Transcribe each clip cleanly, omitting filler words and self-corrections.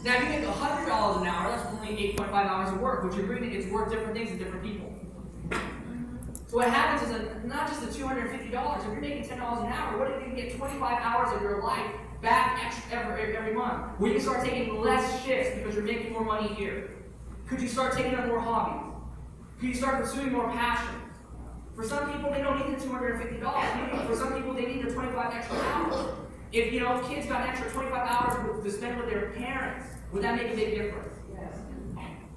Now, if you make $100 an hour, that's only 8.5 hours of work, which you're agreeing it's worth different things to different people. So what happens is not just the $250, if you're making $10 an hour, what if you can get 25 hours of your life back every month? Where you can start taking less shifts because you're making more money here? Could you start taking up more hobbies? Could you start pursuing more passions? For some people, they don't need the $250. For some people, they need the 25 extra hours. If kids got an extra 25 hours to spend with their parents, would that make a big difference? Yes.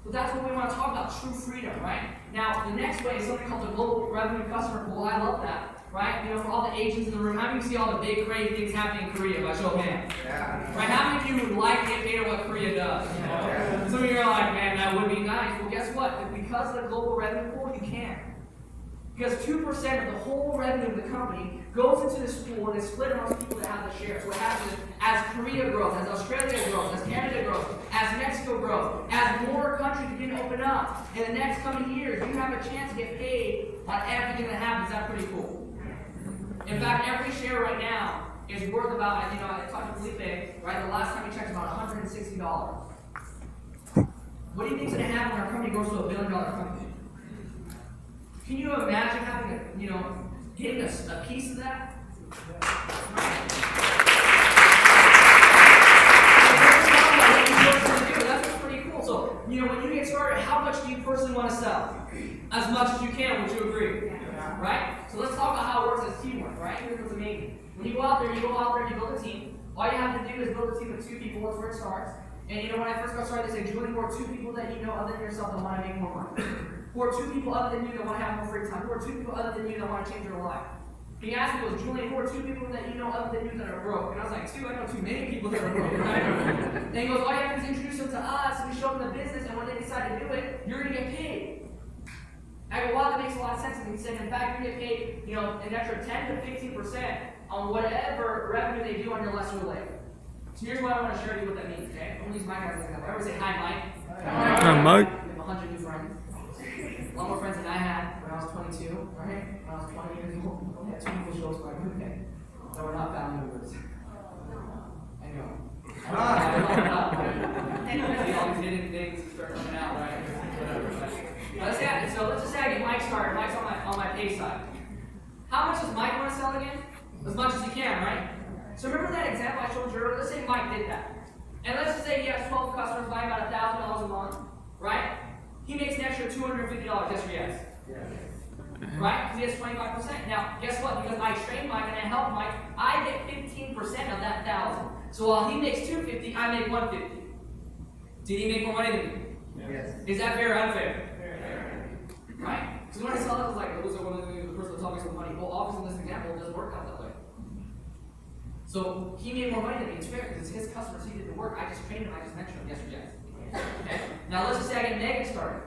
So that's what we want to talk about, true freedom, right? Now, the next way is something called the global revenue customer pool. I love that, right? For all the Asians in the room, how many see all the big, crazy things happening in Korea by show of hands? Yeah. Right? How many of you would like to get paid what Korea does? Yeah. Some of you are like, man, that would be nice. Well, guess what? Because of the global revenue pool, you can. Because 2% of the whole revenue of the company goes into this pool and is split amongst people that have the shares. So what happens is, as Korea grows, as Australia grows, as Canada grows, as Mexico grows, as more countries begin to open up, in the next coming years, you have a chance to get paid on everything that happens. That's pretty cool. In fact, every share right now is worth about, I talked to Felipe, right? The last time we checked, about $160. What do you think is going to happen when our company grows to $1 billion company? Can you imagine having getting a piece of that? That's what's pretty cool. So, when you get started, how much do you personally want to sell? As much as you can, would you agree? Yeah. Right? So let's talk about how it works as teamwork, right? Here's what's amazing. When you go out there, you build a team. All you have to do is build a team of 2 people. That's where it starts. And when I first got started, they say, Julian, who are 2 people that you know other than yourself that want to make more money? Who are 2 people other than you that want to have more free time? Who are 2 people other than you that want to change your life? He asked me, Julian, who are 2 people that you know other than you that are broke? And I was like, 2? I know too many people that are broke. And he goes, all you have to do is introduce them to us, and we show them the business, and when they decide to do it, you're going to get paid. I go, wow, that makes a lot of sense. And he said, in fact, you're going to get paid, an extra 10 to 15% on whatever revenue they do on your lesser leg. So here's what I want to share with you what that means, okay? I'm going to use Mike as an example. Everyone say, hi, Mike. Hi, Mike. I have 100 new friends. A lot more friends than I had when I was 22, right? When I was 20 years old. I only had 2 people show up to my birthday. That were not family members. I know. See all these hidden things start coming out, right? Whatever. So let's just say I get Mike started. Mike's on my pay side. How much does Mike want to sell again? As much as he can, right? So remember that example I showed you earlier? Let's say Mike did that. And let's just say he has 12 customers buying about $1,000 a month, right? He makes an extra $250, yes or yes? Yes. Right? Because he has 25%. Now, guess what? Because I train Mike and I help Mike, I get 15% of that 1,000. So while he makes $250, I make $150. Did he make more money than me? Yes. Is that fair or unfair? Fair. Right? So when I saw that, I was like, those are one of the person that taught me some money. Well, obviously in this example, it doesn't work out that way. So he made more money than me. It's fair because his customers, he did the work. I just trained him. I just mentioned him. Yes or yes? Okay. Now let's just say I get Megan started.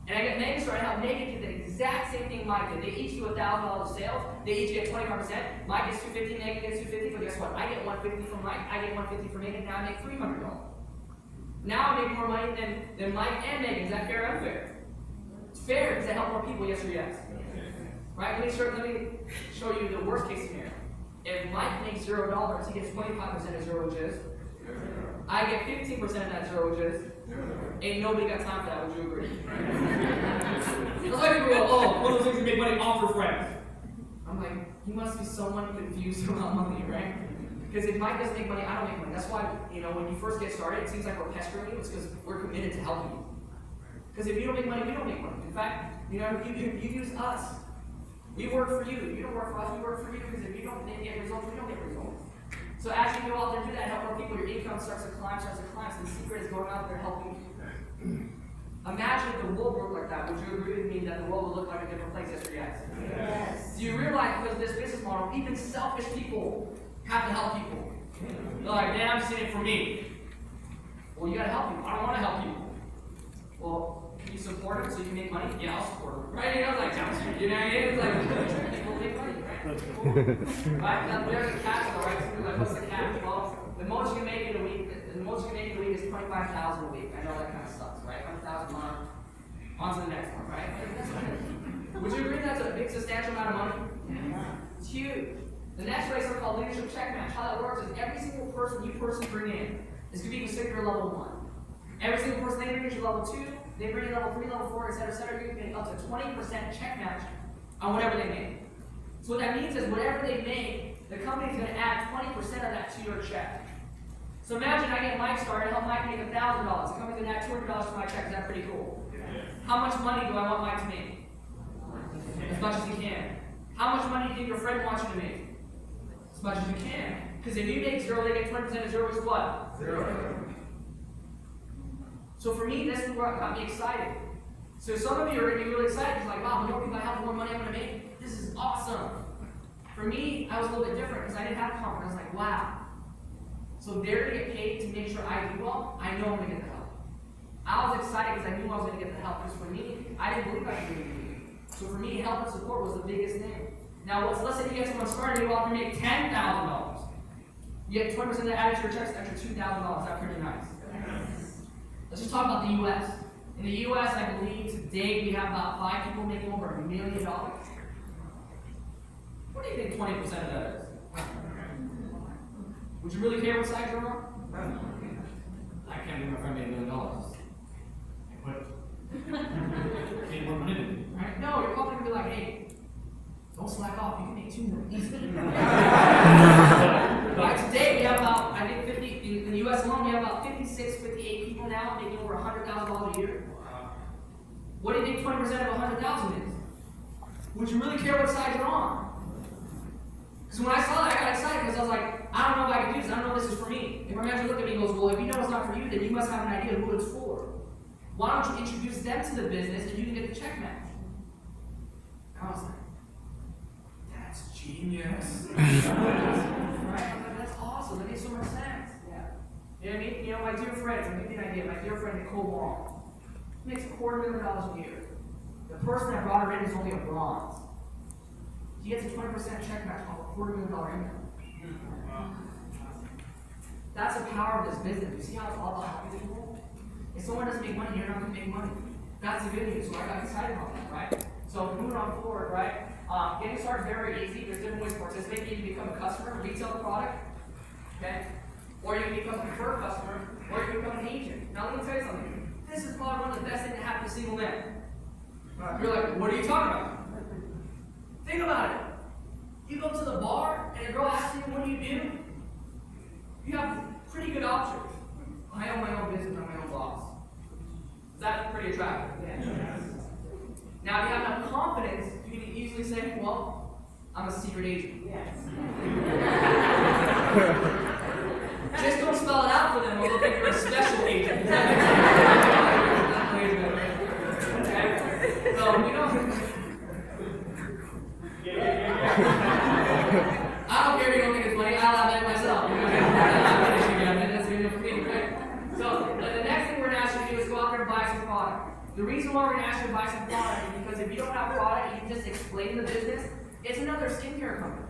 And I get Megan started. How Megan did the exact same thing Mike did. They each do $1,000 of sales. They each get 25%. Mike gets $250, Megan gets $250. But guess what? I get $150 from Mike. I get $150 from Megan. Now I make $300. Now I make more money than Mike and Megan. Is that fair or unfair? It's fair because I help more people. Yes or yes? Right? Let me show you the worst case scenario. If Mike makes $0, he gets 25% of 0, which is? I get 15% of that 0, which is? Ain't nobody got time for that, would you agree? That's why people go, oh, one of those things that make money off for friends. I'm like, he must be someone confused about money, right? Because if Mike doesn't make money, I don't make money. That's why, when you first get started, it seems like we're pestering you. It's because we're committed to helping you. Because if you don't make money, we don't make money. In fact, you use us. We work for you. You don't work for us, we work for you. Because if you don't get results, we don't get results. So as you go out there and do that, help more people, your income starts to climb. So the secret is going out there helping you. Imagine if the world worked like that. Would you agree with me that the world would look like a different place? Yes or yes? Yes. Do you realize because of this business model, even selfish people have to help people? They're like, man, I'm just in it for me. Well, you got to help people. I don't want to help people. Well, can you support them so you can make money? Yeah, I'll support them. Right? It's like, it's like, people make money, right? Right? Now, there's a catch, though, right? So like, what's the catch? Well, the most you can make in a week, is $25,000 a week. I know that kind of sucks, right? $100,000 a month. On to the next one, right? Would you agree that's a big, substantial amount of money? Yeah. It's huge. The next way is something called leadership check match. How that works is every single person you personally bring in, is going to be considered your level 1. Every single person they bring is your level 2, they bring you level 3, level 4, etc., etc. You're getting up to 20% check match on whatever they make. So what that means is whatever they make, the company's going to add 20% of that to your check. So imagine I get Mike started, help Mike make $1,000. The company's going to add $200 to my check. Is that pretty cool? How much money do I want Mike to make? As much as he can. How much money do you think your friend wants you to make? As much as you can. Because if you make 0, they get 20% of 0 is what? 0. So for me, this is what got me excited. So some of you are going to be really excited. It's like, wow, the more people I have, the more money I'm going to make. This is awesome. For me, I was a little bit different because I didn't have confidence. I was like, wow. So they're going to get paid to make sure I do well. I know I'm going to get the help. I was excited because I knew I was going to get the help. Because for me, I didn't believe I could do it. So for me, help and support was the biggest thing. Now, let's say you get someone started, you offer to make $10,000. You get 20% of that added to your check, extra $2,000. That's pretty nice. Let's just talk about the U.S. In the U.S., I believe today we have about 5 people making over $1 million. What do you think 20% of that is? Would you really care what side you're on? I can't believe my friend made $1 million. I quit. Made more money than me. Right? No, you're probably going to be like, hey, don't slack off. You can make $2 million. Right? Today we have about, I think 50, in the U.S. alone, we have about 56, 58 people now making over $100,000 a year. What do you think 20% of 100,000 is? Would you really care what side you're on? Because when I saw that, I got excited because I was like, I don't know if I can do this. I don't know if this is for me. And my manager looked at me and goes, well, if you know it's not for you, then you must have an idea of who it's for. Why don't you introduce them to the business and you can get the check match? And I was like, that's genius. Right? I was like, that's awesome. That makes so much sense. Yeah. You know what I mean? You know, my dear friend, to give you an idea, my dear friend Nicole Long makes $250,000 a year. The person that brought her in is only a bronze. He gets a 20% check match on a $250,000 income. That's the power of this business. You see how it's all about helping people? If someone doesn't make money, you're not going to make money. That's the good news. So I got excited about that, right? So moving on forward, right? Getting started is very easy. There's different ways to participate. You can become a customer, retail the product, okay? Or you can become a preferred customer, or you can become an agent. Now let me tell you something. This is probably one of the best things to happen to single men. You're like, what are you talking about? Think about it. You go to the bar and a girl asks you, what do? You have pretty good options. I own my own business, I'm my own boss. Is that pretty attractive? Yeah. Now, if you have enough confidence, you can easily say, well, I'm a secret agent. Yes. Just don't spell it out for them, or they'll think you're a special agent. Okay? So, we don't. I don't care if you don't think it's funny, I'll have that myself. That's good enough for me, right? So, the next thing we're going to ask you to do is go out there and buy some product. The reason why we're going to ask you to buy some product is because if you don't have product, you can just explain the business. It's another skincare company.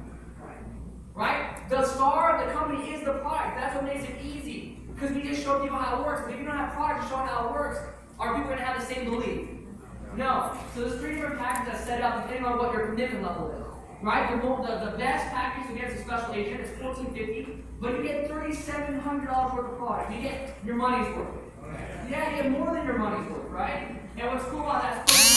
Right? The star of the company is the product. That's what makes it easy. Because we just show people how it works. But if you don't have product to show how it works, are people going to have the same belief? No. So there's 3 different packages that set up depending on what your commitment level is. Right? The best package against a special agent is $1,450, but you get $3,700 worth of product. You get your money's worth. Yeah, you get more than your money's worth, right? And what's cool about that is